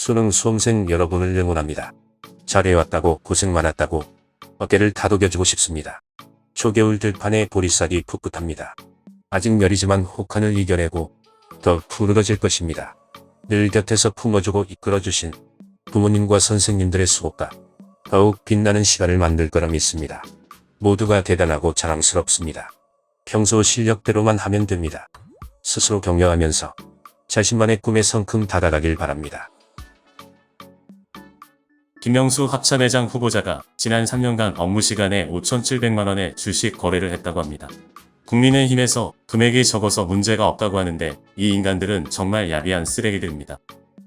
수능 수험생 여러분을 응원합니다. 잘해왔다고 고생 많았다고 어깨를 다독여주고 싶습니다. 초겨울 들판에 보리쌀이 풋풋합니다. 아직 멸이지만 혹한을 이겨내고 더 푸르러질 것입니다. 늘 곁에서 품어주고 이끌어주신 부모님과 선생님들의 수고가 더욱 빛나는 시간을 만들 거라 믿습니다. 모두가 대단하고 자랑스럽습니다. 평소 실력대로만 하면 됩니다. 스스로 격려하면서 자신만의 꿈에 성큼 다가가길 바랍니다. 김명수 합참회장 후보자가 지난 3년간 업무 시간에 5,700만 원의 주식 거래를 했다고 합니다. 국민의힘에서 금액이 적어서 문제가 없다고 하는데 이 인간들은 정말 야비한 쓰레기들입니다.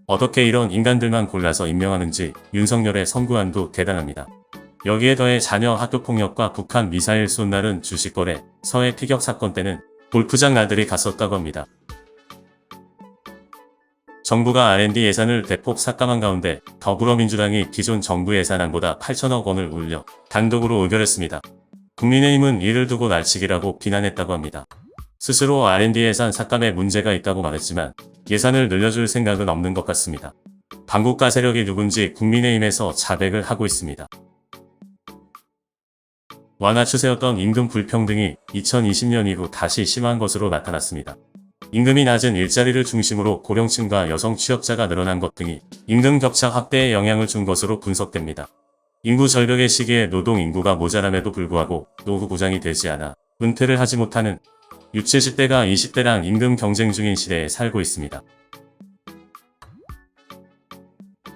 어떻게 이런 인간들만 골라서 임명하는지 윤석열의 선구안도 대단합니다. 여기에 더해 자녀 학교폭력과 북한 미사일 쏜날은 주식거래, 서해 피격 사건 때는 골프장 아들이 갔었다고 합니다. 정부가 R&D 예산을 대폭 삭감한 가운데 더불어민주당이 기존 정부 예산안보다 8천억 원을 올려 단독으로 의결했습니다. 국민의힘은 이를 두고 날치기라고 비난했다고 합니다. 스스로 R&D 예산 삭감에 문제가 있다고 말했지만 예산을 늘려줄 생각은 없는 것 같습니다. 반국가 세력이 누군지 국민의힘에서 자백을 하고 있습니다. 완화 추세였던 임금 불평등이 2020년 이후 다시 심한 것으로 나타났습니다. 임금이 낮은 일자리를 중심으로 고령층과 여성 취업자가 늘어난 것 등이 임금 격차 확대에 영향을 준 것으로 분석됩니다. 인구 절벽의 시기에 노동 인구가 모자람에도 불구하고 노후 보장이 되지 않아 은퇴를 하지 못하는 60, 70대가 20대랑 임금 경쟁 중인 시대에 살고 있습니다.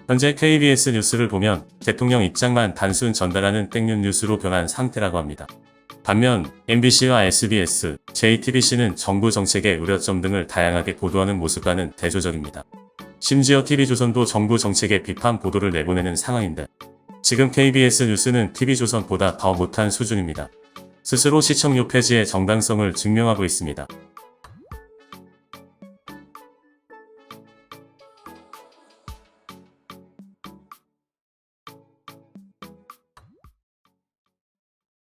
현재 KBS 뉴스를 보면 대통령 입장만 단순 전달하는 땡뉴 뉴스로 변한 상태라고 합니다. 반면 MBC와 SBS, JTBC는 정부 정책의 우려점 등을 다양하게 보도하는 모습과는 대조적입니다. 심지어 TV조선도 정부 정책의 비판 보도를 내보내는 상황인데 지금 KBS 뉴스는 TV조선보다 더 못한 수준입니다. 스스로 시청료 폐지의 정당성을 증명하고 있습니다.